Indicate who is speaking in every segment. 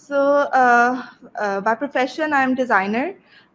Speaker 1: So, by profession, I'm designer,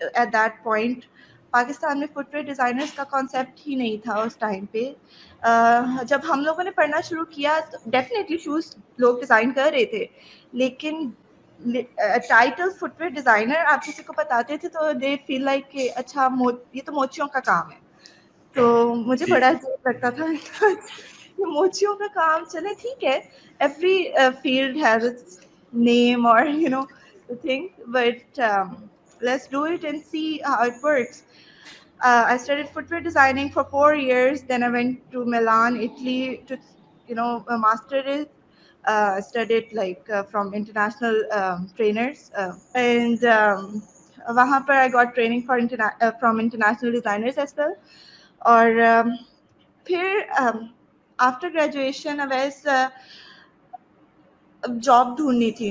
Speaker 1: at that point. Pakistan میں fit where designers کا concept ہی نہیں تھا اس ٹائم پہ. جب ہم لوگوں نے پڑھنا شروع کیا تو ڈیفینیٹلی شوز لوگ ڈیزائن کر رہے تھے, لیکن ٹائٹل فٹ ویئر ڈیزائنر آپ کسی کو بتاتے تھے تو دے فیل لائک کہ اچھا یہ تو موچیوں کا کام ہے. تو مجھے بڑا عجیب لگتا تھا یہ موچیوں کا کام. چلے ٹھیک ہے, every field has its name or the thing, but let's do it and see how it works. I studied footwear designing for 4 years, then I went to Milan, Italy to master it. Studied like from international trainers, and wahan par I got training from international designers as well. Aur phir after graduation Awais job ڈھونڈنی تھی.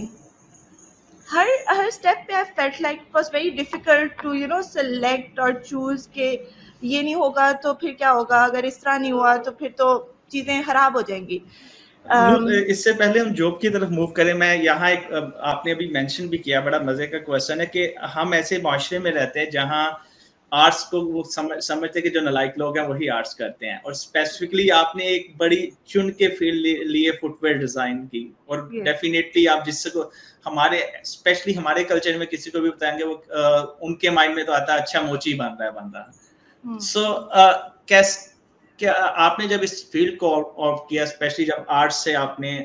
Speaker 1: ہر step پہ I felt like it was very difficult to select اور choose کہ یہ نہیں ہوگا تو پھر کیا ہوگا, اگر اس طرح نہیں ہوا تو پھر تو چیزیں خراب ہو جائیں گی.
Speaker 2: اس سے پہلے ہم جاب کی طرف موو کریں, میں یہاں ایک آپ نے ابھی مینشن بھی کیا, بڑا مزے کا کویشچن ہے کہ ہم ایسے معاشرے میں رہتے ہیں جہاں آرٹس کو وہ سمجھتے کہ جو نالائق لوگ ہیں وہی آرٹس کرتے ہیں, اور اسپیسیفکلی آپ نے ایک بڑی چن کے فیلڈ لیے فٹ ویئر ڈیزائن کی, اور ڈیفینیٹلی آپ جس سے کو ہمارے اسپیشلی ہمارے کلچر میں کسی کو بھی بتائیں گے وہ ان کے مائنڈ میں تو آتا ہے اچھا موچی بن رہا ہے بندہ. سو کیا آپ نے جب اس فیلڈ کو آپٹ کیا, اسپیشلی جب آرٹ سے آپ نے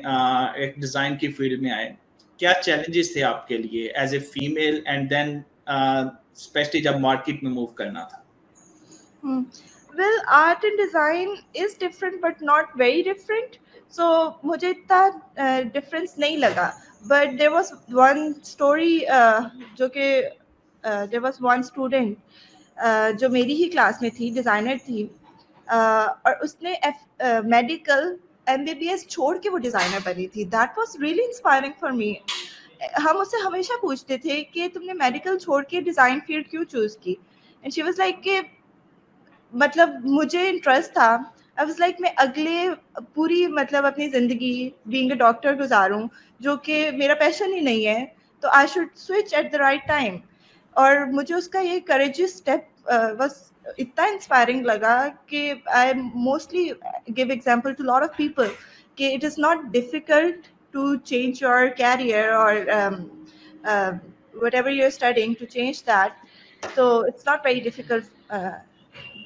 Speaker 2: ایک ڈیزائن کی فیلڈ میں آئے, کیا چیلنجز تھے آپ کے لیے as a female, and then especially جب مارکیٹ میں موو کرنا تھا؟
Speaker 1: Well art and design is different but not very different, so مجھے اتنا ڈفرینس نہیں لگا. But there was one story جو کہ دیر واز ون اسٹوڈنٹ جو میری ہی کلاس میں تھی, ڈیزائنر تھی, اور اس نے میڈیکل MBBS چھوڑ کے وہ ڈیزائنر بنی تھی. That was really inspiring for me. ہم اس سے ہمیشہ پوچھتے تھے کہ تم نے میڈیکل چھوڑ کے ڈیزائن فیلڈ کیوں چوز کی, اینڈ شی واز لائک کہ مطلب مجھے انٹرسٹ تھا. آئی واز لائک میں اگلے پوری مطلب اپنی زندگی بینگ اے ڈاکٹر گزاروں جو کہ میرا پیشن ہی نہیں ہے, تو I should switch at the right time. اور مجھے اس کا یہ کریجس اسٹیپ بس اتنا انسپائرنگ لگا کہ I mostly give example to lot of people کہ it is not difficult to change your career اور whatever you are studying to change that. تو it's not very difficult,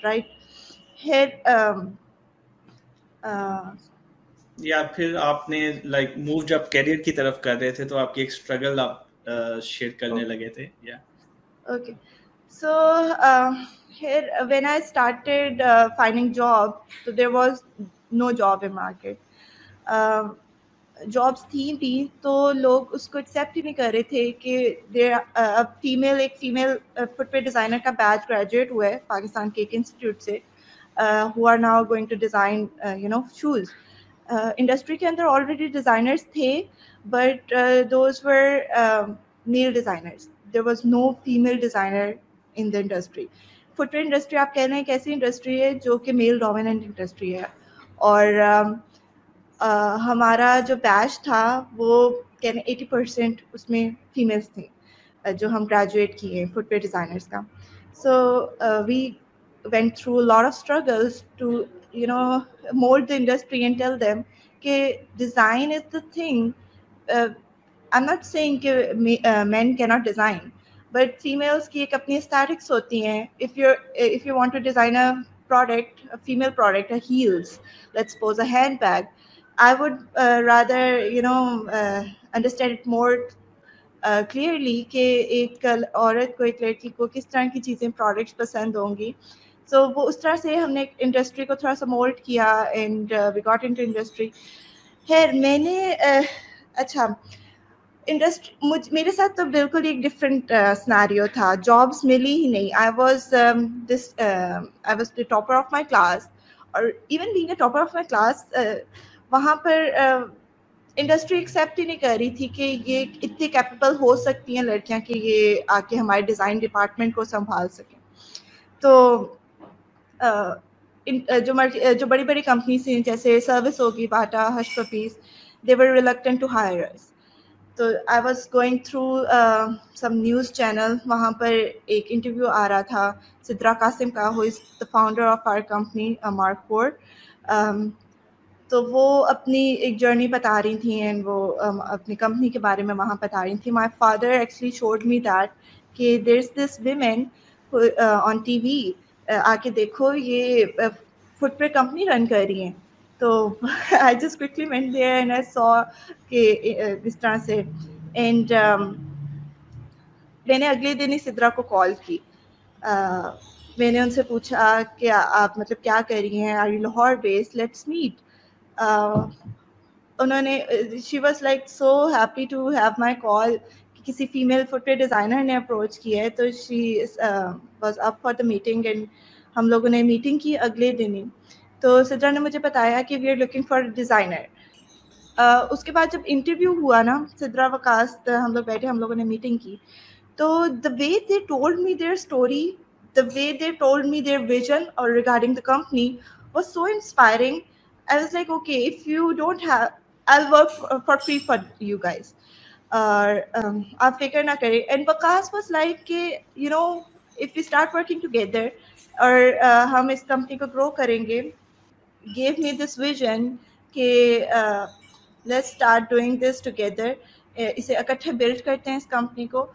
Speaker 1: right.
Speaker 2: یا پھر آپ نے لائک موو جب career کی طرف کر رہے تھے تو آپ کی ایک اسٹرگل آپ شیئر کرنے لگے تھے. یا
Speaker 1: okay, so here when I started finding job, so there was no job in market. Jobs تھیں بھی تو لوگ اس کو ایکسیپٹ ہی نہیں کر رہے تھے کہ اب فیمیل ایک فیمیل فٹ ویئر ڈیزائنر کا بیچ گریجویٹ ہوا ہے پاکستان کے ایک انسٹیٹیوٹ سے, who are now going to design shoes. Industry کے اندر آلریڈی ڈیزائنرس تھے, but those were male designers. There was no female designer in the industry. Footwear industry آپ کہہ رہے ہیں ایک ایسی انڈسٹری ہے جو کہ میل ڈومیننٹ انڈسٹری ہے, اور ہمارا جو بیچ تھا وہ کہنے 80% اس میں فیمیلس تھیں جو ہم گریجویٹ کیے ہیں فٹ ویئر ڈیزائنرس کا. سو وی went through a lot of struggles to mold the industry and tell them کہ design is the thing. I'm not saying کہ men cannot design, but females کی ایک اپنی aesthetics ہوتی ہیں. If you want to design a product, a female product, a heels, let's suppose a handbag, I would rather understand it more clearly کہ ایک عورت کو ایک لڑکی کو کس طرح کی چیزیں پروڈکٹس پسند ہوں گی. سو وہ اس طرح سے ہم نے انڈسٹری کو تھوڑا سا مولڈ کیا, and we got into industry. خیر میں نے اچھا انڈسٹری میرے ساتھ تو بالکل ایک ڈفرینٹ سناریو تھا. جابس ملی ہی نہیں. I was the topper of my class, اور even being a topper of my class وہاں پر انڈسٹری ایکسیپٹ ہی نہیں کر رہی تھی کہ یہ اتنی کیپیبل ہو سکتی ہیں لڑکیاں کہ یہ آ کے ہمارے ڈیزائن ڈپارٹمنٹ کو سنبھال سکیں. تو جو بڑی بڑی کمپنیز ہیں جیسے سروس ہوگی, باٹا, ہش puppies, they were reluctant to hire us. تو I was going through some news channel, وہاں پر ایک انٹرویو آ رہا تھا سدرا قاسم کا, who is the founder of our company Mark Ford. تو وہ اپنی ایک جرنی بتا رہی تھیں اینڈ وہ اپنی کمپنی کے بارے میں وہاں بتا رہی تھیں. My father actually should me that کہ دیر از دس ویمن آن ٹی وی, آ کے دیکھو یہ فٹ ویئر کمپنی رن کر رہی ہیں. تو I just quickly went there and I saw کہ اس طرح سے. اینڈ میں نے اگلے دن ہی سدرا کو کال کی. میں نے ان سے پوچھا کہ آپ مطلب کیا کر رہی ہیں, are you Lahore based, let's meet. انہوں نے she was like so happy to have my call, کسی فیمیل فٹ ویئر ڈیزائنر نے اپروچ کیا ہے. تو she was up for the meeting and ہم لوگوں نے میٹنگ کی اگلے دن ہی. تو سدرا نے مجھے بتایا کہ we are looking for designer. اس کے بعد جب انٹرویو ہوا نا, سدرا وکاس ہم لوگ بیٹھے, ہم لوگوں نے میٹنگ کی. تو the way they told me their story, the way they told me their vision or regarding the company was so inspiring. I was like, okay, if you don't have, I'll work for free for you guys. آپ فکر نہ کریں. And Vikas was like کہ you know if we start working together اور ہم اس company کو grow کریں گے, gave me this vision کہ let's start doing this together, اسے اکٹھے build کرتے ہیں اس کمپنی کو.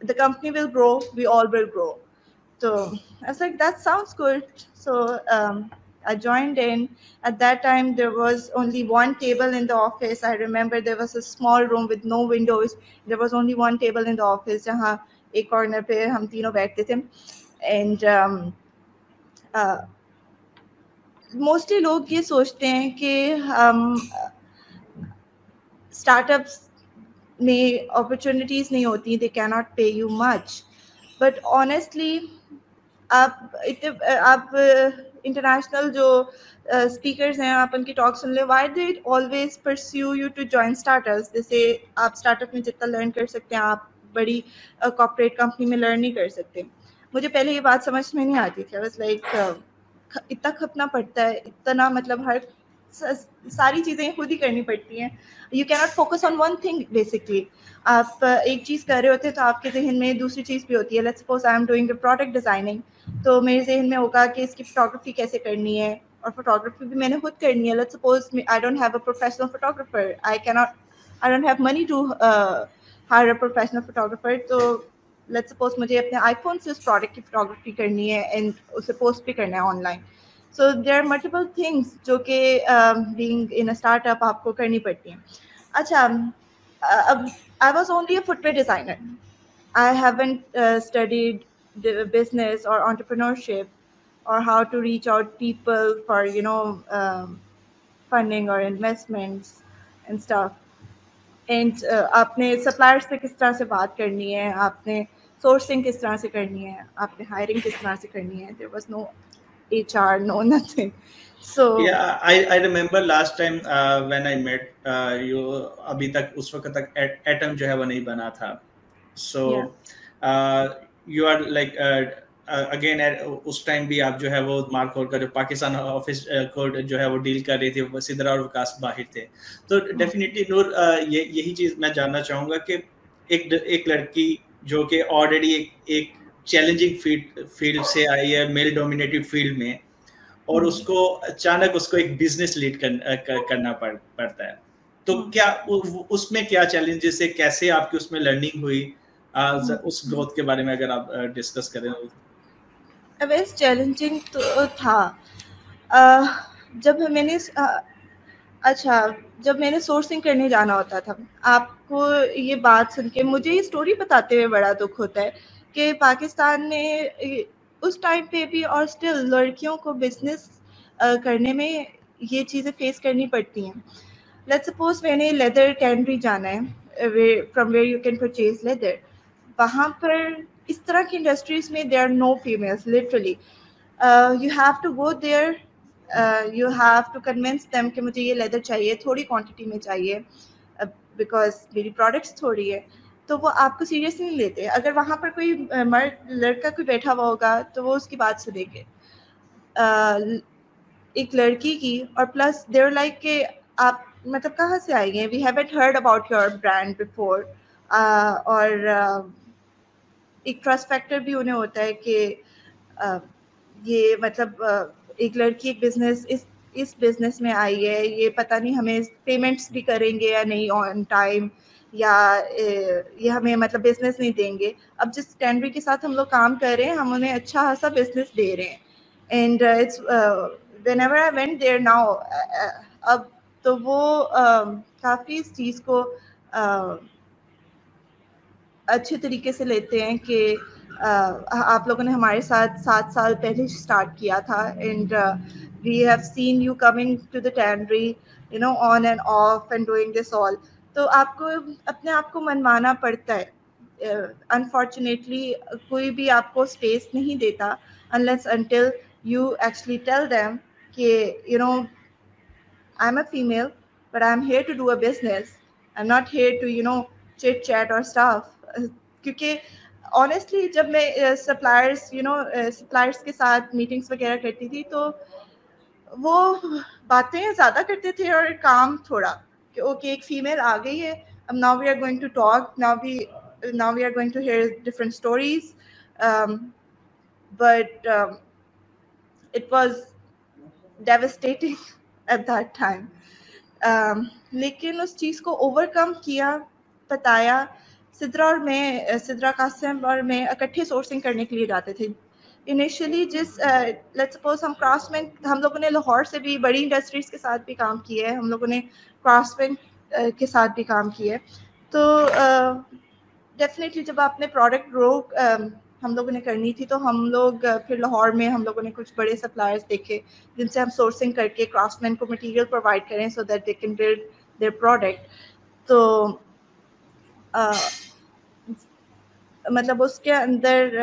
Speaker 1: The company will grow, we all will grow. So I was like, that sounds good. So I joined in. At that time, there was only one table in the office. I remember there was a small room with no windows. There was only one table in the office. جہاں ایک corner پہ ہم تینوں بیٹھتے تھے. And mostly لوگ یہ سوچتے ہیں کہ اسٹارٹ اپس میں اپرچونیٹیز نہیں ہوتی, دے کی not pay you much. But honestly آپ انٹرنیشنل جو اسپیکرز ہیں, آپ ان کی ٹاک سن لیں, why they always perceive you to join startups. جیسے آپ اسٹارٹ اپ میں جتنا لرن کر سکتے ہیں آپ بڑی کارپوریٹ کمپنی میں لرن نہیں کر سکتے. مجھے پہلے یہ بات سمجھ میں نہیں آتی تھی. بس لائک اتنا کھپنا پڑتا ہے, اتنا مطلب ہر ساری چیزیں خود ہی کرنی پڑتی ہیں. یو کی not focus on one thing basically. آپ ایک چیز کر رہے ہوتے ہیں تو آپ کے ذہن میں دوسری چیز بھی ہوتی ہے. Let's suppose I am doing a product designing, تو میرے ذہن میں ہوگا کہ اس کی فوٹوگرافی کیسے کرنی ہے, اور فوٹوگرافی بھی میں نے خود کرنی ہے. Let's suppose I don't have a professional photographer, I don't have money to hire a professional photographer. تو لیٹس سپوز مجھے اپنے آئی فون سے اس پروڈکٹ کی فوٹوگرافی کرنی ہے اینڈ اسے پوسٹ بھی کرنا ہے on line. So there are multiple things جو کہ being in a startup آپ کو کرنی پڑتی ہیں. اچھا, I was only a footwear designer. I haven't studied the business or entrepreneurship or how to reach out people for funding or investments and stuff. And آپ نے سپلائر سے کس طرح سے بات کرنی ہے, آپ نے سورسنگ کس طرح سے کرنی ہے, آپ نے ہائرنگ کس طرح سے کرنی ہے. There was no HR, no nothing. So
Speaker 2: yeah, I remember last time when I met you, ابھی تک اس وقت تک ایٹم جو ہے وہ نہیں بنا تھا. So you are like again اس ٹائم بھی آپ جو ہے وہ مارک کورڈ کا جو پاکستان آفس کو جو ہے وہ ڈیل کر رہی تھی, سدرا اور وکاس باہر تھے. تو ڈیفینیٹلی نور یہی چیز میں جاننا چاہوں گا کہ ایک لڑکی جو کہ آلریڈی ایک چیلنجنگ فیلڈ سے آئی ہے, میل ڈومینیٹڈ فیلڈ میں, اور اس کو اچانک اس کو ایک بزنس لیڈ کرنا پڑتا ہے, تو کیا اس میں کیا چیلنجز ہے, کیسے آپ کی اس میں لرننگ ہوئی, اس گروتھ کے بارے میں اگر آپ ڈسکس کریں.
Speaker 1: ویسے چیلنجنگ تو تھا جب میں نے جب میں نے سورسنگ کرنے جانا ہوتا تھا. آپ کو یہ بات سن کے مجھے یہ سٹوری بتاتے ہوئے بڑا دکھ ہوتا ہے کہ پاکستان میں اس ٹائم پہ بھی اور اسٹل لڑکیوں کو بزنس کرنے میں یہ چیزیں فیس کرنی پڑتی ہیں. لیٹس سپوز میں نے لیدر کینٹری جانا ہے, from where you can purchase leather. وہاں پر اس طرح کی انڈسٹریز میں there are no females literally. You have to go there, you have to convince them کہ مجھے یہ لیدر چاہیے, تھوڑی کوانٹٹی میں چاہیے بیکاز میری پروڈکٹس تھوڑی ہے. تو وہ آپ کو سیریسلی نہیں لیتے. اگر وہاں پر کوئی مرد لڑکا کوئی بیٹھا ہوا ہوگا تو وہ اس کی بات سنیں گے. ایک لڑکی کی, اور پلس دیر لائک کہ آپ مطلب کہاں سے آئی ہیں, we haven't heard about your brand before, اور ایک ٹرسٹ فیکٹر بھی انہیں ہوتا ہے کہ یہ مطلب ایک لڑکی ایک بزنس اس بزنس میں آئی ہے, یہ پتہ نہیں ہمیں پیمنٹس بھی کریں گے یا نہیں آن ٹائم, یا یہ ہمیں مطلب بزنس نہیں دیں گے. اب جس ٹینڈری کے ساتھ ہم لوگ کام کر رہے ہیں ہم انہیں اچھا خاصا بزنس دے رہے ہیں. And it's whenever I went there now, اب تو وہ کافی اس چیز کو اچھے طریقے سے لیتے ہیں کہ آپ لوگوں نے ہمارے ساتھ 7 سال پہلے اسٹارٹ کیا تھا, and we have seen you coming to the industry on and off and doing this all. تو آپ کو اپنے آپ کو منوانا پڑتا ہے. انفارچونیٹلی کوئی بھی آپ کو اسپیس نہیں دیتا unless until you actually tell them کہ I'm a female but I'm here to do a business, I'm not here to chit chat or stuff. کیونکہ honestly جب میں سپلائرس کے ساتھ میٹنگس وغیرہ کرتی تھی تو وہ باتیں زیادہ کرتے تھے اور کام تھوڑا, کہ اوکے ایک فیمیل آ گئی ہے, اب now we are going to talk, now we are going to hear different stories, but it was devastating at that time. لیکن اس چیز کو اوور کم کیا, بتایا. سدرا قاسم اور میں اکٹھے سورسنگ کرنے کے لیے جاتے تھے انیشلی. لیٹس سپوز ہم کرافٹسمین, ہم لوگوں نے لاہور سے بھی بڑی انڈسٹریز کے ساتھ بھی کام کیا ہے, ہم لوگوں نے کرافٹسمین کے ساتھ بھی کام کیا ہے. تو ڈیفینیٹلی جب آپ نے پروڈکٹ گرو ہم لوگوں نے کرنی تھی تو ہم لوگ پھر لاہور میں ہم لوگوں نے کچھ بڑے سپلائرز دیکھے جن سے ہم سورسنگ کر کے کرافٹسمین کو مٹیریل پرووائڈ کریں so that they can build their product. تو مطلب اس کے اندر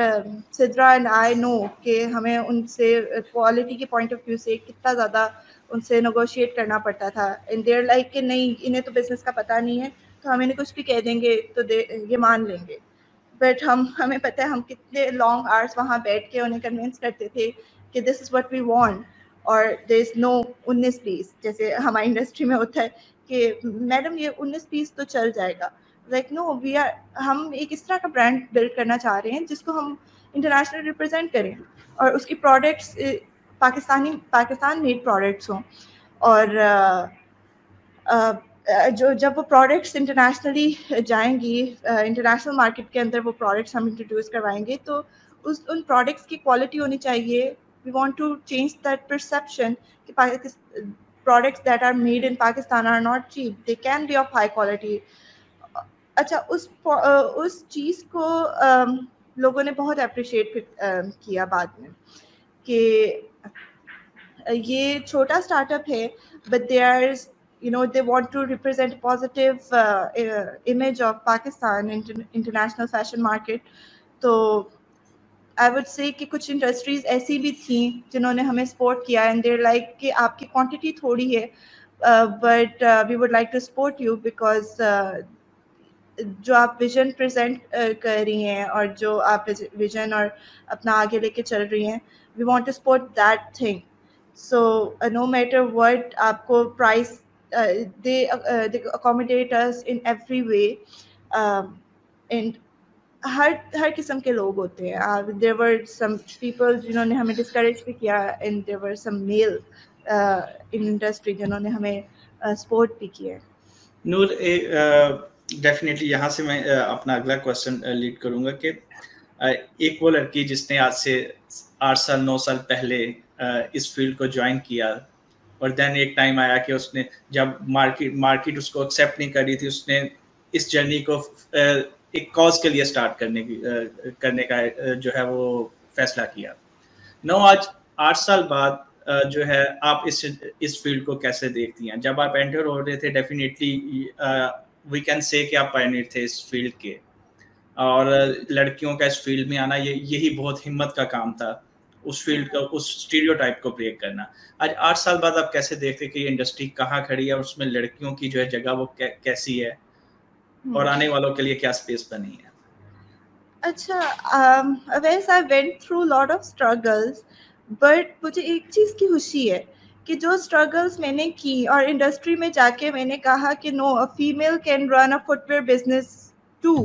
Speaker 1: سدرا اینڈ آئی نو کہ ہمیں ان سے کوالٹی کے پوائنٹ آف ویو سے کتنا زیادہ ان سے نیگوشیٹ کرنا پڑتا تھا. اینڈ دے آر لائک کہ نہیں انہیں تو بزنس کا پتہ نہیں ہے تو ہم انہیں کچھ بھی کہہ دیں گے تو یہ مان لیں گے. بٹ ہمیں پتہ ہے ہم کتنے لانگ آورس وہاں بیٹھ کے انہیں کنونس کرتے تھے کہ دس از واٹ وی وانٹ, اور دیر از نو 19-20 جیسے ہماری انڈسٹری میں ہوتا ہے کہ میڈم یہ 19-20 تو چل جائے گا. لائک نو وی آر, ہم ایک اس طرح کا برانڈ بلڈ کرنا چاہ رہے ہیں جس کو ہم انٹرنیشنل ریپرزینٹ کریں اور اس کی پروڈکٹس پاکستان میڈ پروڈکٹس ہوں, اور جب وہ پروڈکٹس انٹرنیشنلی جائیں گی, انٹرنیشنل مارکیٹ کے اندر وہ پروڈکٹس ہم انٹروڈیوس کروائیں گے تو ان پروڈکٹس کی کوالٹی ہونی چاہیے. We want to change that perception کہ products that are made in Pakistan are not cheap, they can be of high quality. اچھا اس چیز کو لوگوں نے بہت اپریشیٹ کیا بعد میں کہ یہ چھوٹا اسٹارٹ اپ ہے but they are they want to represent a positive image of Pakistan in international fashion market. تو آئی وڈ سے کہ کچھ انڈسٹریز ایسی بھی تھیں جنہوں نے ہمیں سپورٹ کیا اینڈ دیر لائک کہ آپ کی کوانٹٹی تھوڑی ہے but we would like to support you because جو آپ ویژن پریزنٹ کر رہی ہیں اور جو آپ ویژن اور اپنا آگے لے کے چل رہی ہیں, we want to support that thing. So no matter what آپ کو پرائز دے accommodate us in every way, and ہر قسم کے لوگ ہوتے ہیں. دیر ور سم پیپل جنہوں نے ہمیں ڈسکریج بھی کیا and there were some mile in industry جنہوں نے ہمیں سپورٹ بھی کیا.
Speaker 2: نور ڈیفینیٹلی یہاں سے میں اپنا اگلا کوشچن لیڈ کروں گا کہ ایک وہ لڑکی جس نے آج سے 8 سال 9 سال پہلے اس فیلڈ کو جوائن کیا اور دین ایک ٹائم آیا کہ اس نے جب مارکیٹ اس کو ایکسیپٹ نہیں کر رہی تھی, اس نے اس جرنی کو ایک کاز کے لیے اسٹارٹ کرنے کا جو ہے وہ فیصلہ کیا. آج 8 سال بعد جو ہے آپ اس فیلڈ کو کیسے دیکھتی ہیں؟ جب آپ انٹر ہو رہے تھے ڈیفینیٹلی وی کین سے کہ آپ پائنیئر تھے اس فیلڈ کے, اور لڑکیوں کا اس فیلڈ میں آنا یہی بہت ہمت کا کام تھا, اس فیلڈ کا اس اسٹیریو ٹائپ کو بریک کرنا. آج 8 سال بعد آپ کیسے دیکھتے کہ یہ انڈسٹری کہاں کھڑی ہے اور اس میں لڑکیوں کی جو ہے جگہ وہ کیسی ہے اور آنے والوں کے لیے کیا اسپیس بنی ہے؟
Speaker 1: اچھا ویسے I went through lot of struggles but مجھے ایک چیز کی خوشی ہے کہ جو اسٹرگلس میں نے کی اور انڈسٹری میں جا کے میں نے کہا کہ no a female can run a footwear business too,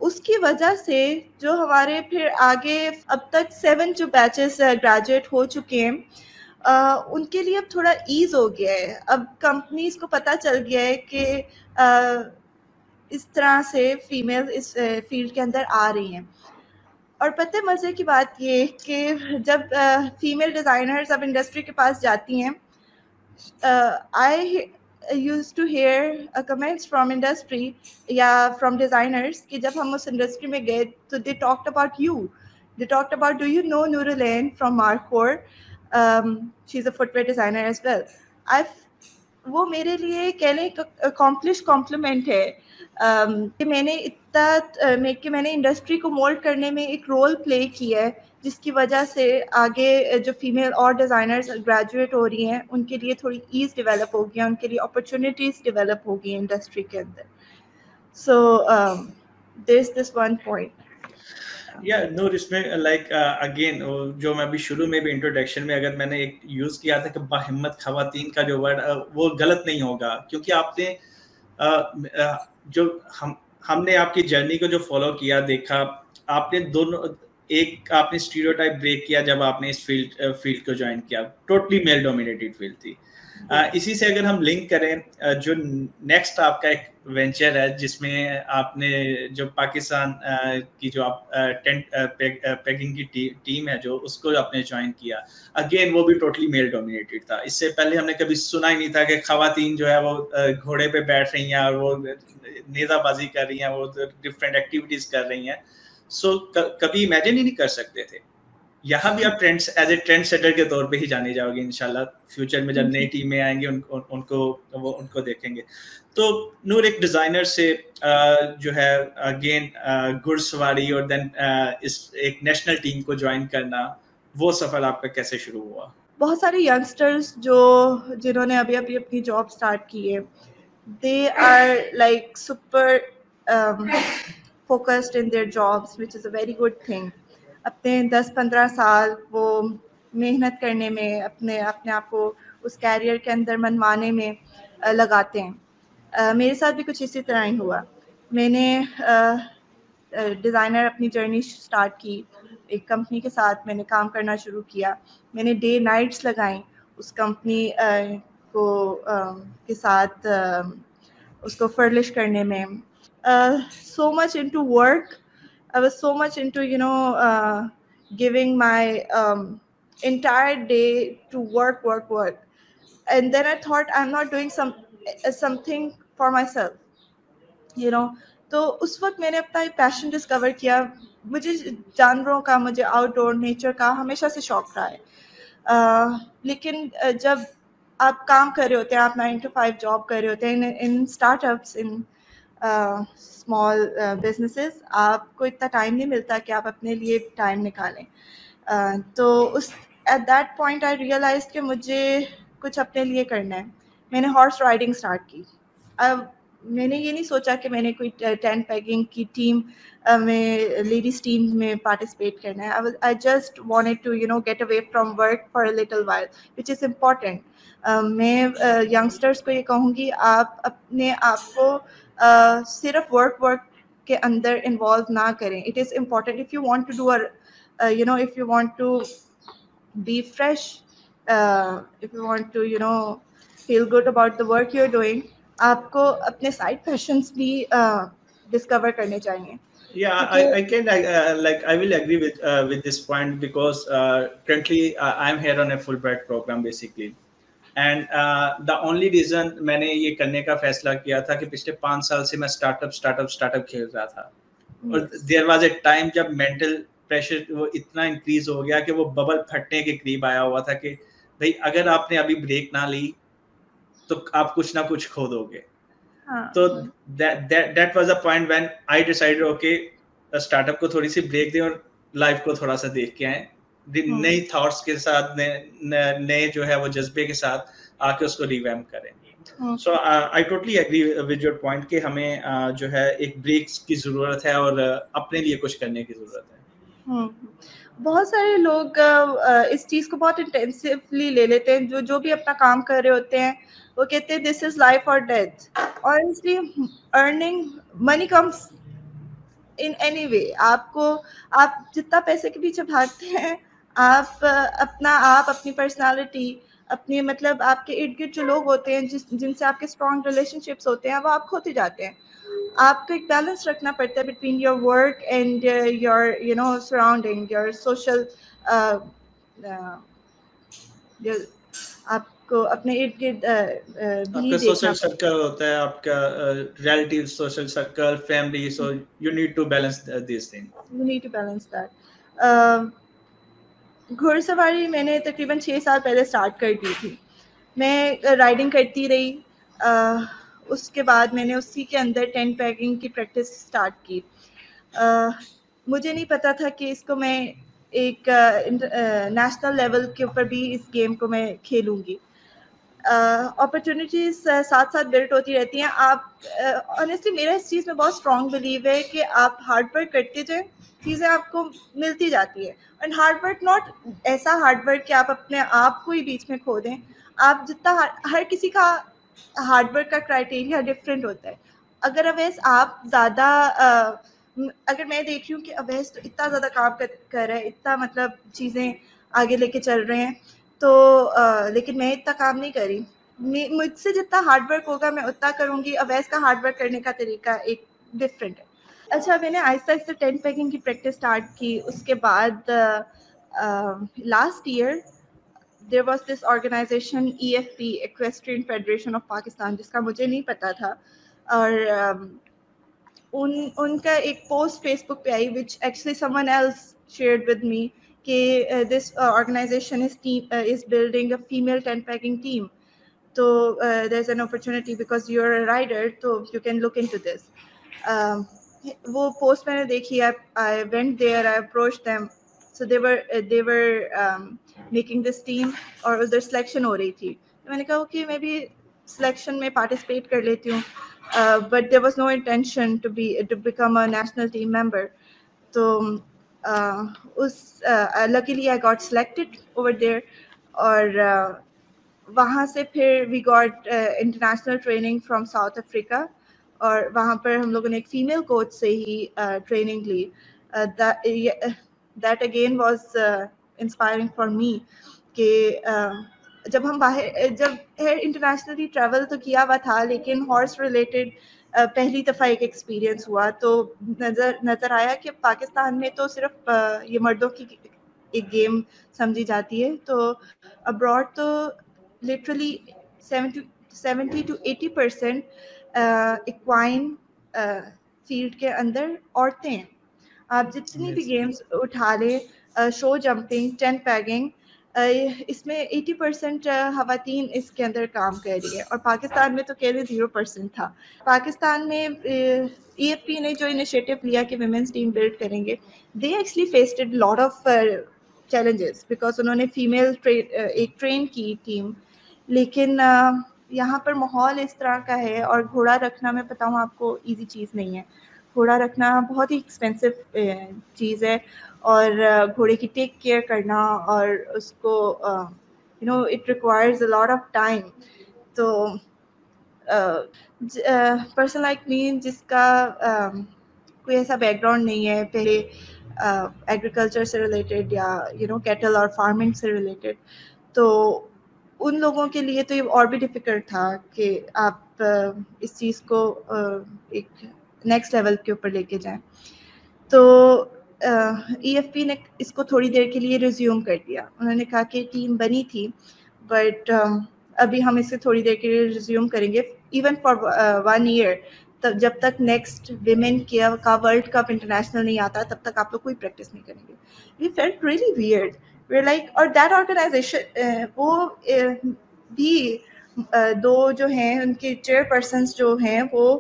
Speaker 1: اس کی وجہ سے جو ہمارے پھر آگے اب تک 7 جو بیچز گریجویٹ ہو چکے ہیں ان کے لیے اب تھوڑا ایز ہو گیا ہے. اب کمپنیز کو پتہ چل گیا ہے کہ اس طرح سے فیمیل اس فیلڈ کے اندر آ رہی ہیں. اور پتہ مزے کی بات یہ کہ جب فیمیل ڈیزائنرز اب انڈسٹری کے پاس جاتی ہیں, آئی used to hear comments from industry یا from designers کہ جب ہم اس انڈسٹری میں گئے تو they talked about you. They talked about, do you know Nooralain from Markhor? She's a footwear designer as well. وہ میرے لیے کہہ لیں اکمپلش کمپلیمنٹ ہے کہ میں نے اتنا کہ میں نے انڈسٹری کو مولڈ کرنے میں ایک رول پلے کیا ہے, جس کی وجہ سے آگے جو فیمیل اور ڈیزائنرز گریجویٹ ہو رہی ہیں ان کے لیے تھوڑی ایز ڈیولپ ہو گئی ہیں, ان کے لیے اپرچونیٹیز ڈیولپ ہو گئی ہیں انڈسٹری کے اندر. سو دیر از دس ون پوائنٹ.
Speaker 2: یا نور, اس میں لائک اگین جو میں ابھی شروع میں بھی انٹروڈکشن میں اگر میں نے ایک یوز کیا تھا کہ باہمت خواتین کا جو ورڈ وہ غلط نہیں ہوگا, کیونکہ آپ نے جو ہم نے آپ کی جرنی کو جو فالو کیا دیکھا, آپ نے دونوں ایک آپ نے اسٹیریوٹائپ بریک کیا جب آپ نے اس فیلڈ کو جوائن کیا, ٹوٹلی میل ڈومینیٹڈ فیلڈ تھی. اسی سے اگر ہم لنک کریں جو نیکسٹ آپ کا ایک وینچر ہے جس میں آپ نے جو پاکستان کی جو آپ ٹینٹ پیکنگ کی ٹیم ہے جو اس کو آپ نے جوائن کیا, اگین وہ بھی ٹوٹلی میل ڈومینیٹڈ تھا. اس سے پہلے ہم نے کبھی سنا ہی نہیں تھا کہ خواتین جو ہے وہ گھوڑے پہ بیٹھ رہی ہیں اور وہ نیزہ بازی کر رہی ہیں, وہ ڈفرینٹ ایکٹیویٹیز کر رہی ہیں. سو کبھی امیجن ہی نہیں کر سکتے تھے. یہاں بھی آپ ایز اے ٹرینڈ سیٹر کے طور پہ ہی جانے جاؤ گے انشاءاللہ فیوچر میں, جب نئی ٹیمیں آئیں گی ان کو دیکھیں گے. تو نور, ایک ڈیزائنر سے جو ہے اگین گھڑ سواری اور دین ایک نیشنل ٹیم کو جوائن کرنا, وہ سفر آپ کا کیسے شروع ہوا؟
Speaker 1: بہت سارے ینگسٹرز جنہوں نے ابھی اپنی جاب اسٹارٹ کی ہے, they are like super focused in their jobs, which is a very good thing. اپنے 10-15 سال وہ محنت کرنے میں اپنے آپ کو اس کیریئر کے اندر منوانے میں لگاتے ہیں. میرے ساتھ بھی کچھ اسی طرح ہی ہوا. میں نے ڈیزائنر اپنی جرنی اسٹارٹ کی, ایک کمپنی کے ساتھ میں نے کام کرنا شروع کیا. میں نے ڈے نائٹس لگائیں اس کمپنی کو کے ساتھ اس کو فرلش کرنے میں. So much into work. I was so much into, giving my entire day to work. And then I thought I'm not doing something for myself, تو اس وقت میں نے اپنا ایک پیشن ڈسکور کیا. مجھے جانوروں کا, مجھے آؤٹ ڈور نیچر کا ہمیشہ سے شوق رہا ہے. لیکن جب آپ کام کر رہے ہوتے ہیں, آپ 9 to 5 جاب کر رہے ہوتے ہیں in startups, in small businesses, آپ کو اتنا ٹائم نہیں ملتا کہ آپ اپنے لیے ٹائم نکالیں. تو at that point I realise کہ مجھے کچھ اپنے لیے کرنا ہے. میں نے ہارس رائڈنگ اسٹارٹ کی. اب میں نے یہ نہیں سوچا کہ میں نے کوئی ٹینٹ پیکنگ کی ٹیم میں, لیڈیز ٹیم میں پارٹیسپیٹ کرنا ہے. I just wanted to get away from work for a little while, which is important. میں ینگسٹرس کو یہ کہوں گی, آپ اپنے آپ کو صرف ورک کے اندر انوالو نہ کریں. It is important if you want to do if you want to be fresh, if you want to feel good about the work you're doing, آپ کو اپنے سائڈ پیشنس بھی ڈسکور کرنے چاہیے.
Speaker 2: Yeah, I can I will agree with this point because currently I'm here on a Fulbright program basically, and the only reason میں نے یہ کرنے کا فیصلہ کیا تھا کہ پچھلے 5 سال سے میں اسٹارٹ اپ کھیل رہا تھا, اور there was a time جب مینٹل پریشر وہ اتنا انکریز ہو گیا کہ وہ ببل پھٹنے کے قریب آیا ہوا تھا کہ بھائی اگر آپ نے ابھی بریک نہ لی تو آپ کچھ نہ کچھ کھو دو گے. تو that was the point when I decided okay, start up کو تھوڑی سی بریک دیں اور لائف کو تھوڑا سا دیکھ کے آئیں, نئی تھاٹس کے ساتھ, نئے جو ہے وہ جذبے کے ساتھ آ کے اس کو ریویمپ کریں. So I totally agree with your point کہ ہمیں جو ہے ایک بریکس کی ضرورت ہے اور اپنے لیے کچھ کرنے کی ضرورت ہے.
Speaker 1: بہت سارے لوگ اس چیز کو بہت انٹینسولی لے لیتے ہیں. جو بھی اپنا کام کر رہے ہوتے ہیں وہ کہتے ہیں دس از لائف اور death. Honestly earning money comes in any way. آپ جتنا پیسے کے پیچھے بھاگتے ہیں, آپ اپنی پرسنالٹی, اپنی مطلب آپ کے ارد گرد جو لوگ ہوتے ہیں جن سے آپ کے اسٹرانگ ریلیشن شپس ہوتے ہیں, وہ آپ کھوتے جاتے ہیں. آپ کو ایک بیلنس رکھنا پڑتا ہے between your work and your surrounding, your social. آپ کو اپنے ارد گرد
Speaker 2: آپ
Speaker 1: بھی
Speaker 2: کا
Speaker 1: دیکھنا
Speaker 2: سوشل سرکل ہوتا ہے, آپ کا relative social circle, family, so you need to balance these thing.
Speaker 1: You need to balance that. گھوڑ سواری میں نے تقریباً 6 سال پہلے اسٹارٹ کر دی تھی. میں رائڈنگ کرتی رہی. اس کے بعد میں نے اسی کے اندر ٹینٹ پیکنگ کی پریکٹس اسٹارٹ کی. مجھے نہیں پتا تھا کہ اس کو میں ایک نیشنل لیول کے اوپر بھی اس گیم کو میں کھیلوں گی. اپرچونیٹیز ساتھ ساتھ بلڈ ہوتی رہتی ہیں. آپ آنیسٹلی میرا اس چیز میں بہت اسٹرانگ بلیو ہے کہ آپ ہارڈ ورک کرتے جائیں, چیزیں آپ کو ملتی جاتی ہیں. اینڈ ہارڈ ورک ناٹ ایسا ہارڈ ورک کہ آپ اپنے آپ کو ہی بیچ میں کھو دیں. آپ جتنا ہر کسی کا ہارڈ ورک کا کرائٹیریا ڈفرینٹ ہوتا ہے. اگر اویس آپ زیادہ اگر میں دیکھ رہی ہوں کہ اویس تو اتنا زیادہ کام کر رہا ہے, اتنا مطلب چیزیں آگے لے کے چل رہے ہیں, تو لیکن میں اتنا کام نہیں کر رہی. مجھ سے جتنا ہارڈ ورک ہوگا میں اتنا کروں گی. اویس کا ہارڈ ورک کرنے کا طریقہ ایک ڈفرینٹ ہے. اچھا, میں نے آہستہ آہستہ ٹینٹ پیکنگ کی پریکٹس اسٹارٹ کی. اس کے بعد last year there was this organization EFP, equestrian federation of Pakistan, جس کا مجھے نہیں پتا تھا. اور ان کا ایک پوسٹ فیس بک پہ I which actually someone else shared with me کہ this organization is building a female tent pegging team. تو there is an opportunity because you are a rider, تو you can look into this. وہ post میں نے دیکھی. I went there, I approached them. So they were making this team, اور ادھر selection ہو رہی تھی. میں نے کہا اوکے میں بھی سلیکشن میں پارٹیسپیٹ کر لیتی ہوں. But there was no intention to become a national team member. تو luckily I got selected over there. اور وہاں سے پھر we got international training from South Africa. اور وہاں پر ہم لوگوں نے ایک فیمیل کوچ سے ہی ٹریننگ لی. That again was inspiring for me کہ جب انٹرنیشنلی ٹریول تو کیا ہوا تھا, لیکن ہارس ریلیٹڈ پہلی دفعہ ایک ایکسپیرئنس ہوا, تو نظر آیا کہ پاکستان میں تو صرف یہ مردوں کی ایک گیم سمجھی جاتی ہے. تو ابراڈ تو لٹرلی 70 to 80% ایکوائن فیلڈ کے اندر عورتیں ہیں. آپ جتنی بھی گیمز اٹھا لیں, شو جمپنگ, ٹینٹ پیکنگ, اس میں 80% خواتین اس کے اندر کام کر رہی ہے. اور پاکستان میں تو کہہ لیں 0% تھا. پاکستان میں EFP نے جو انیشیٹو لیا کہ ویمنس ٹیم بلڈ کریں گے, they actually faced lot of challenges because انہوں نے فیمیل ایک ٹرین کی ٹیم. لیکن یہاں پر ماحول اس طرح کا ہے, اور گھوڑا رکھنا میں بتاؤں آپ کو ایزی چیز نہیں ہے. گھوڑا رکھنا بہت ہی ایکسپینسو چیز ہے, اور گھوڑے کی ٹیک کیئر کرنا, اور اس کو it requires a lot of time. تو پرسن لائک می جس کا کوئی ایسا بیک گراؤنڈ نہیں ہے پہلے ایگریکلچر سے ریلیٹڈ یا کیٹل اور فارمنگ سے ریلیٹڈ, تو ان لوگوں کے لیے تو یہ اور بھی ڈیفیکلٹ تھا کہ آپ اس چیز کو ایک نیکسٹ لیول کے اوپر لے کے جائیں. تو EFP نے اس کو تھوڑی دیر کے لیے ریزیوم کر دیا. انہوں نے کہا کہ ٹیم بنی تھی, بٹ ابھی ہم اسے تھوڑی دیر کے لیے ریزیوم کریں گے, ایون فار 1 year. جب تک نیکسٹ ویمن کا ورلڈ کپ انٹرنیشنل نہیں آتا تب تک آپ لوگ کوئی پریکٹس نہیں کریں گے. We felt really weird. We're like, اور دیٹ آرگنائزیشن وہ بھی دو جو ہیں ان کے چیئر پرسنس جو ہیں وہ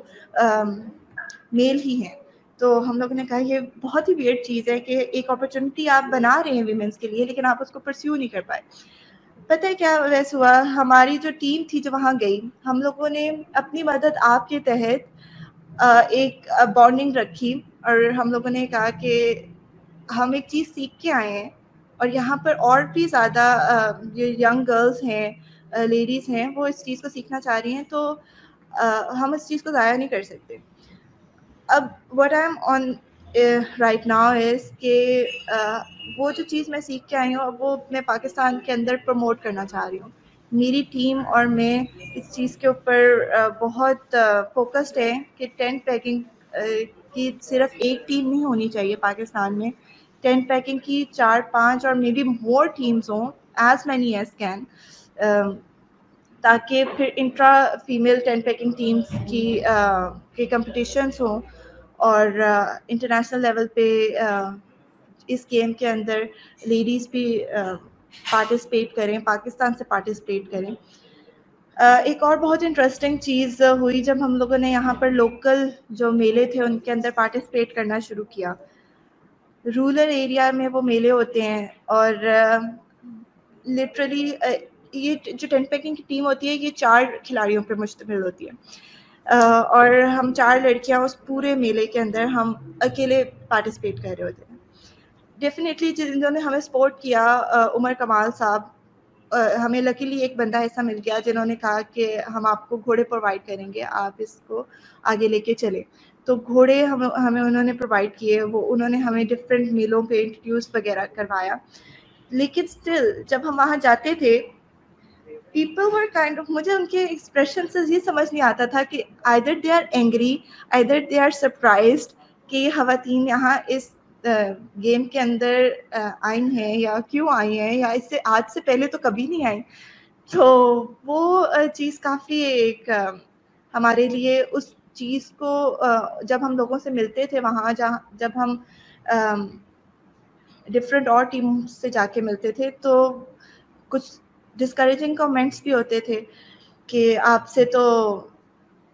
Speaker 1: میل ہی ہیں. تو ہم لوگوں نے کہا یہ بہت ہی ویئرڈ چیز ہے کہ ایک اپرچونٹی آپ بنا رہے ہیں ویمنس کے لیے, لیکن آپ اس کو پرسیو نہیں کر پائے. پتہ ہے کیا ویسے ہوا, ہماری جو ٹیم تھی جو وہاں گئی, ہم لوگوں نے اپنی مدد آپ کے تحت ایک بانڈنگ رکھی, اور ہم لوگوں نے کہا کہ ہم ایک چیز سیکھ کے آئے ہیں اور یہاں پر اور بھی زیادہ جو ینگ گرلز ہیں, لیڈیز ہیں, وہ اس چیز کو سیکھنا چاہ رہی ہیں, تو ہم اس چیز کو ضائع نہیں کر سکتے. اب what I'm on right now is کہ وہ جو چیز میں سیکھ کے آئی ہوں اب وہ میں پاکستان کے اندر پروموٹ کرنا چاہ رہی ہوں. میری ٹیم اور میں اس چیز کے اوپر بہت فوکسڈ ہے کہ ٹینٹ پیکنگ کی صرف ایک ٹیم نہیں ہونی چاہیے پاکستان میں. ٹینٹ پیکنگ کی 4-5 اور مے بی مور ٹیمز ہوں, ایز مینی ایز کین, تاکہ پھر intra female tent pegging teams کی کمپٹیشنس ہوں اور انٹرنیشنل لیول پہ اس گیم کے اندر لیڈیز بھی پارٹیسپیٹ کریں, پاکستان سے پارٹیسپیٹ کریں. ایک اور بہت انٹرسٹنگ چیز ہوئی جب ہم لوگوں نے یہاں پر لوکل جو میلے تھے ان کے اندر پارٹیسپیٹ کرنا شروع کیا. رورل ایریا میں وہ میلے ہوتے ہیں اور لٹرلی یہ جو ٹینٹ پیکنگ کی ٹیم ہوتی ہے یہ 4 کھلاڑیوں پہ مشتمل ہوتی ہے اور ہم 4 لڑکیاں اس پورے میلے کے اندر ہم اکیلے پارٹیسپیٹ کر رہے ہوتے ہیں. ڈیفینیٹلی جنہوں نے ہمیں سپورٹ کیا, عمر کمال صاحب, ہمیں لکیلی ایک بندہ ایسا مل گیا جنہوں نے کہا کہ ہم آپ کو گھوڑے پرووائڈ کریں گے, آپ اس کو آگے لے کے چلیں. تو گھوڑے ہمیں انہوں نے پرووائڈ کیے, وہ انہوں نے ہمیں ڈفرینٹ میلوں پہ انٹروڈیوس وغیرہ کروایا. لیکن اسٹل جب ہم وہاں جاتے تھے پیپل ور کائنڈ آف, مجھے ان کے ایکسپریشن سے یہ سمجھ نہیں آتا تھا کہ either they are angry, either they are surprised کہ خواتین یہاں اس گیم کے اندر آئی ہیں یا کیوں آئی ہیں, یا اس سے آج سے پہلے تو کبھی نہیں آئی. تو وہ چیز کافی ایک ہمارے لیے اس چیز کو جب ہم لوگوں سے ملتے تھے وہاں جب ہم ڈفرینٹ اور ٹیم سے جا کے ملتے تھے تو کچھ ڈسکریجنگ کمنٹس بھی ہوتے تھے کہ آپ سے تو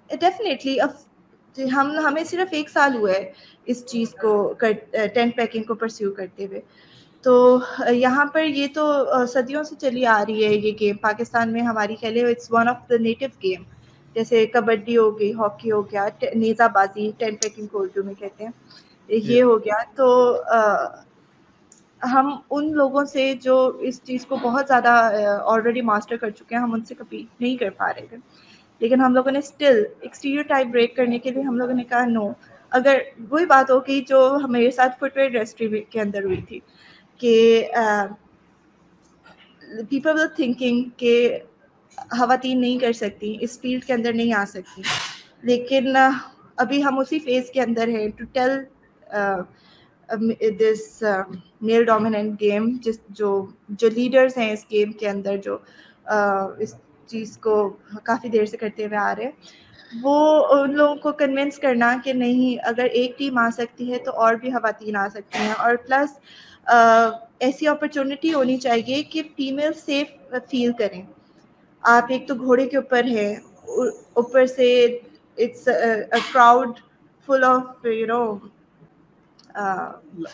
Speaker 1: ڈیفینیٹلی ہمیں صرف 1 سال ہوا ہے اس چیز کو ٹینٹ پیکنگ کو پرسیو کرتے ہوئے. تو یہاں پر یہ تو صدیوں سے چلی آ رہی ہے یہ گیم پاکستان میں ہماری کھیلے, it's one of the native game. جیسے کبڈی ہو گئی, ہاکی ہو گیا, نیزہ بازی ٹینٹ پیکنگ کو اردو میں کہتے ہیں, یہ ہو گیا. تو ہم ان لوگوں سے جو اس چیز کو بہت زیادہ آلریڈی ماسٹر کر چکے ہیں, ہم ان سے کبھی نہیں کر پا رہے تھے. لیکن ہم لوگوں نے اسٹل اسٹیریوٹائپ بریک کرنے کے لیے ہم لوگوں نے کہا نو. اگر وہی بات ہو گئی جو ہمارے ساتھ فٹ ویئر انڈسٹری کے اندر ہوئی تھی کہ پیپل ور تھنکنگ کہ خواتین نہیں کر سکتی, اس فیلڈ کے اندر نہیں آ سکتی. لیکن ابھی ہم اسی فیز کے اندر ہیں to tell this male dominant game, جو لیڈرز ہیں اس گیم کے اندر, جو اس چیز کو کافی دیر سے کرتے ہوئے آ رہے ہیں, وہ ان لوگوں کو کنونس کرنا کہ نہیں, اگر ایک ٹیم آ سکتی ہے تو اور بھی خواتین آ سکتی ہیں. اور پلس ایسی اپرچونٹی ہونی چاہیے کہ فیمیل سیف فیل کریں. آپ ایک تو گھوڑے کے اوپر ہیں, اوپر سے it's crowd full of you know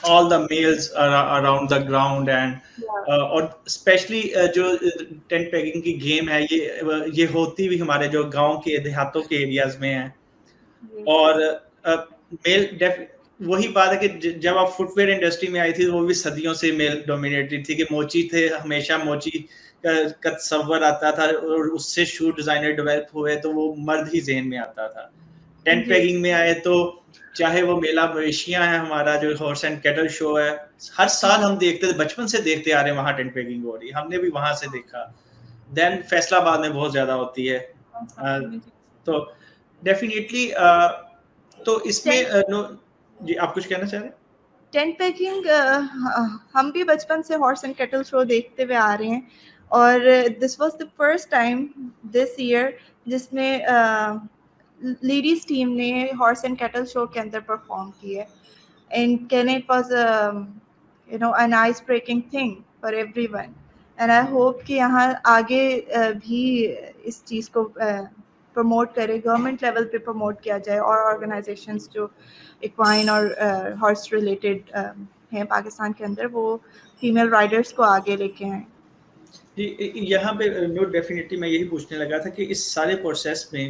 Speaker 2: all the males around the ground and اور اسپیشلی جو ٹینٹ پیکنگ کی گیم ہے یہ ہوتی بھی ہمارے جو گاؤں کے دیہاتوں کے ایریاز میں ہے. اور میل وہی بات ہے کہ جب آپ فٹ ویئر انڈسٹری میں آئی تھی وہ بھی صدیوں سے میل ڈومینیٹڈ تھی, کہ موچی تھے, ہمیشہ موچی کا تصور آتا تھا اور اس سے شو ڈیزائنر ڈیولپ ہوئے تو وہ مرد ہی ذہن میں آتا تھا. ٹینٹ پیکنگ میں آئے تو چاہے وہ میلہ مویشیاں ہے ہمارا جو ہارس اینڈ کیٹل شو ہے, ہر سال ہم دیکھتے تھے, بچپن سے دیکھتے آ رہے ہیں وہاں ٹینٹ پیکنگ ہو رہی ہے, ہم نے بھی وہاں سے دیکھا. دین فیصل آباد میں بہت زیادہ ہوتی ہے. تو ڈیفینیٹلی تو اس میں جی آپ کچھ کہنا چاہ رہے ہیں؟
Speaker 1: ٹینٹ پیکنگ ہم بھی بچپن سے ہارس اینڈ کیٹل شو دیکھتے ہوئے آ رہے ہیں, اور this was the first time this year جس میں لیڈیز ٹیم نے ہارس اینڈ کیٹل شو کے اندر پرفارم کی ہے. And can it was you know an ice breaking thing for everyone. And I hope کہ یہاں آگے بھی اس چیز کو پروموٹ کرے, گورنمنٹ لیول پہ پروموٹ کیا جائے, اور آرگنائزیشنس جو ایکوائن اور ہارس ریلیٹڈ ہیں پاکستان کے اندر وہ فیمیل رائڈرس کو آگے لے کے آئیں.
Speaker 2: یہاں پہ ڈیفینیٹلی میں یہی پوچھنے لگا تھا کہ اس سارے پروسیس میں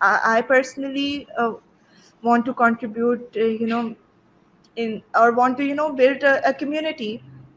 Speaker 1: I personally want to contribute, want to build a community.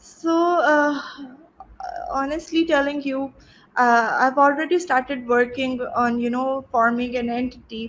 Speaker 1: So honestly telling you, I've already started working on forming an entity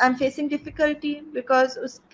Speaker 1: I'm facing difficulty because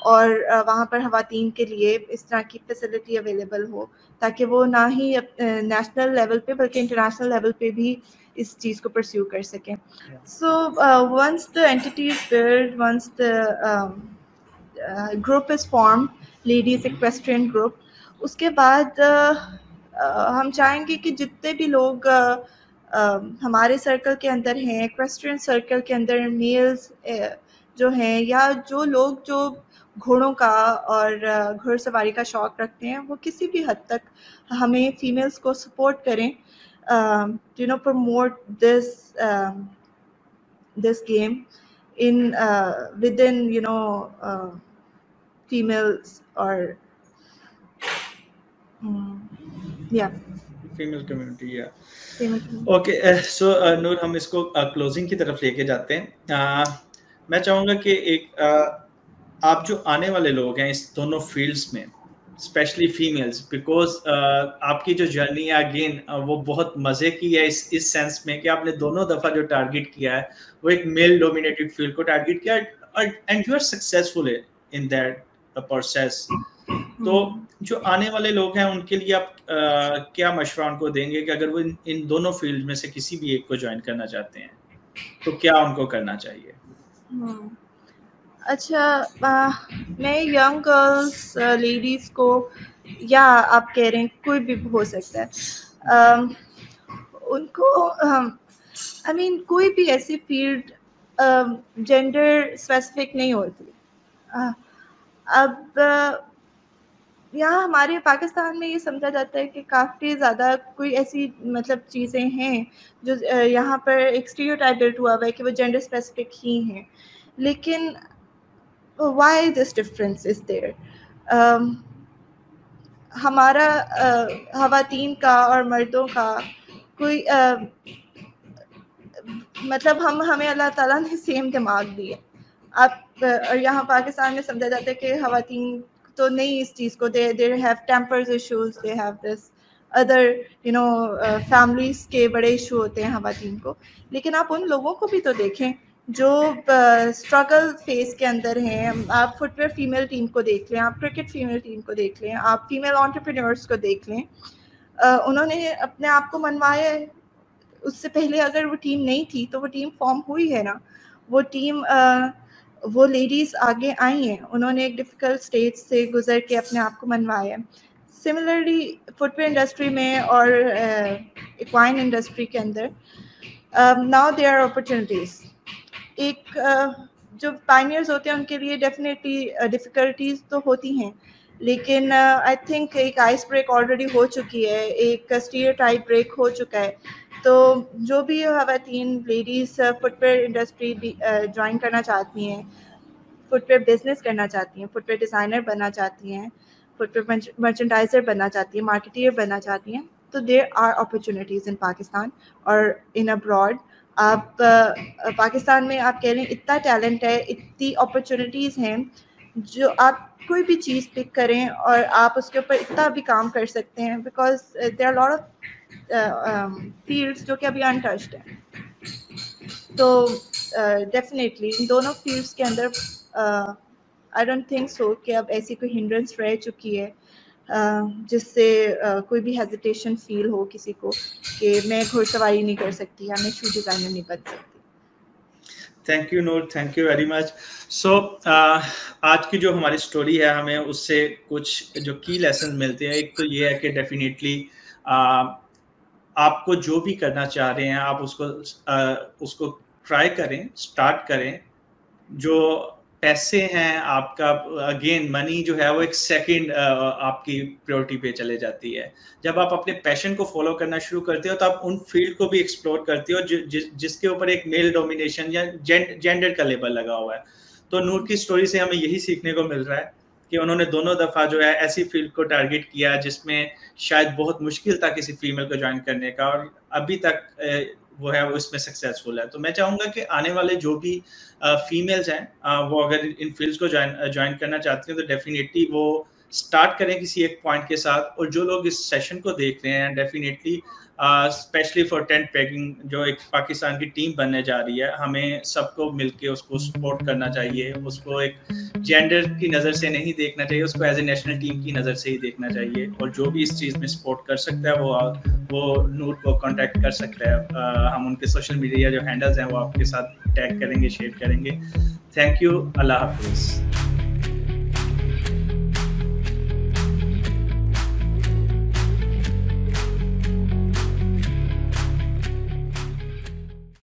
Speaker 1: اور وہاں پر خواتین کے لیے اس طرح کی فیسلٹی اویلیبل ہو تاکہ وہ نہ ہی نیشنل لیول پہ بلکہ انٹرنیشنل لیول پہ بھی اس چیز کو پرسیو کر سکیں. So once the entity is build, once the group is form, ladies equestrian group, اس کے بعد ہم چاہیں گے کہ جتنے بھی لوگ ہمارے سرکل کے اندر ہیں, ایکویسٹرین سرکل کے اندر میلز جو ہیں یا جو لوگ جو گھوڑوں کا اور گھڑ سواری کا شوق رکھتے ہیں, وہ کسی بھی حد تک ہمیں فیمیلز کو سپورٹ کریں, promote this game within females or
Speaker 2: female community.
Speaker 1: female community.
Speaker 2: Okay, so Noor ہم اس کو کلوزنگ کی طرف لے کے جاتے ہیں. میں چاہوں گا کہ ایک آپ جو آنے والے لوگ ہیں اس دونوں فیلڈس میں, اسپیشلی فیمیلز, بیکاز آپ کی جو جرنی ہے اگین وہ بہت مزے کی ہے اس سینس میں کہ آپ نے دونوں دفعہ جو ٹارگیٹ کیا ہے وہ ایک میل ڈومینیٹڈ فیلڈ کو ٹارگیٹ کیا, and you are successful in that process. تو جو آنے والے لوگ ہیں ان کے لیے آپ کیا مشورہ ان کو دیں گے کہ اگر وہ ان دونوں فیلڈ میں سے کسی بھی ایک کو جوائن کرنا چاہتے ہیں تو کیا ان کو کرنا چاہیے؟
Speaker 1: اچھا, میں ینگ گرلس, لیڈیز کو, یا آپ کہہ رہے ہیں کوئی بھی ہو سکتا ہے, ان کو کوئی بھی ایسی فیلڈ جینڈر اسپیسیفک نہیں ہوتی. اب یہاں ہمارے پاکستان میں یہ سمجھا جاتا ہے کہ کافی زیادہ کوئی ایسی چیزیں ہیں جو یہاں پر ایک اسٹیریوٹائپ بلٹ ہوا ہوا ہے کہ وہ جینڈر اسپیسیفک ہی ہیں, لیکن وائی دس ڈفرینس از دیر. ہمارا خواتین کا اور مردوں کا کوئی ہمیں اللہ تعالیٰ نے سیم دماغ دی ہے. آپ یہاں پاکستان میں سمجھا جاتا ہے کہ خواتین تو نہیں اس چیز کو, they have tempers issues, they have this other families کے بڑے ایشو ہوتے ہیں خواتین کو. لیکن آپ ان لوگوں کو بھی تو دیکھیں جو اسٹرگل فیس کے اندر ہیں. آپ فٹ ویئر فیمیل ٹیم کو دیکھ لیں, آپ کرکٹ فیمیل ٹیم کو دیکھ لیں, آپ فیمیل انٹرپرینورس کو دیکھ لیں. انہوں نے اپنے آپ کو منوایا ہے. اس سے پہلے اگر وہ ٹیم نہیں تھی تو وہ ٹیم فارم ہوئی ہے نا, وہ ٹیم وہ لیڈیز آگے آئی ہیں, انہوں نے ایک ڈیفیکلٹ اسٹیج سے گزر کے اپنے آپ کو منوایا ہے. سملرلی فٹ ویئر انڈسٹری میں اور ایکوائن انڈسٹری کے اندر ناؤ دیر آر اپرچونیٹیز. ایک جو پائنیئرز ہوتے ہیں ان کے لیے ڈیفینیٹلی ڈفیکلٹیز تو ہوتی ہیں, لیکن آئی تھنک ایک آئس بریک آلریڈی ہو چکی ہے, ایک اسٹیریوٹائپ بریک ہو چکا ہے. تو جو بھی خواتین ladies footwear industry join کرنا چاہتی ہیں, فٹ ویئر بزنس کرنا چاہتی ہیں, فٹ ویئر ڈیزائنر بننا چاہتی ہیں, فٹ ویئر مرچنڈائزر بننا چاہتی ہیں, مارکیٹر بننا چاہتی ہیں, تو دیر آر اپرچونیٹیز ان پاکستان اور ان ابراڈ. آپ پاکستان میں آپ کہہ رہے ہیں اتنا ٹیلنٹ ہے, اتنی اپرچونیٹیز ہیں, جو آپ کوئی بھی چیز پک کریں اور آپ اس کے اوپر اتنا بھی کام کر سکتے ہیں, because there are lot of fields جو کہ ابھی انٹچڈ ہیں. تو ڈیفینیٹلی ان دونوں فیلڈس کے اندر آئی ڈونٹ تھنک سو کہ اب ایسی کوئی ہنڈرنس رہ چکی ہے جس سے کوئی بھی ہیزیٹیشن فیل ہو کسی کو کہ میں گھوڑ سواری نہیں کر سکتی یا میں شو ڈیزائنر نہیں بن سکتی.
Speaker 2: Thank you Noor, thank you very much. So آج کی جو ہماری اسٹوری ہے ہمیں اس سے کچھ جو کی لیسن ملتے ہیں. ایک تو یہ ہے کہ ڈیفینیٹلی آپ کو جو بھی کرنا چاہ رہے ہیں آپ اس کو ٹرائی کریں, اسٹارٹ کریں. جو پیسے ہیں آپ کا, اگین منی جو ہے وہ ایک سیکنڈ آپ کی پریورٹی پہ چلے جاتی ہے. جب آپ اپنے پیشن کو فالو کرنا شروع کرتے ہو تو آپ ان فیلڈ کو بھی ایکسپلور کرتے ہو جس کے اوپر ایک میل ڈومینیشن یا جینڈر کا لیبل لگا ہوا ہے. تو نور کی اسٹوری سے ہمیں یہی سیکھنے کو مل رہا ہے کہ انہوں نے دونوں دفعہ جو ہے ایسی فیلڈ کو ٹارگیٹ کیا جس میں شاید بہت مشکل تھا کسی فیمیل کو جوائن کرنے کا, اور ابھی تک وہ ہے وہ اس میں سکسیزفل ہے. تو میں چاہوں گا کہ آنے والے جو بھی فیمیلز ہیں وہ اگر ان فیلڈس کو جوائن کرنا چاہتی ہیں تو ڈیفینیٹلی وہ اسٹارٹ کریں کسی ایک پوائنٹ کے ساتھ. اور جو لوگ اس سیشن کو دیکھ رہے ہیں definitely especially for tent pegging جو ایک پاکستان کی ٹیم بننے جا رہی ہے, ہمیں سب کو مل کے اس کو سپورٹ کرنا چاہیے. اس کو ایک جینڈر کی نظر سے نہیں دیکھنا چاہیے, اس کو ایز اے نیشنل ٹیم کی نظر سے ہی دیکھنا چاہیے. اور جو بھی اس چیز میں سپورٹ کر سکتا ہے وہ نور کو کانٹیکٹ کر سکتا ہے. ہم ان کے سوشل میڈیا جو ہینڈلز ہیں وہ آپ کے ساتھ ٹیگ کریں گے, شیئر کریں گے. تھینک یو, اللہ حافظ.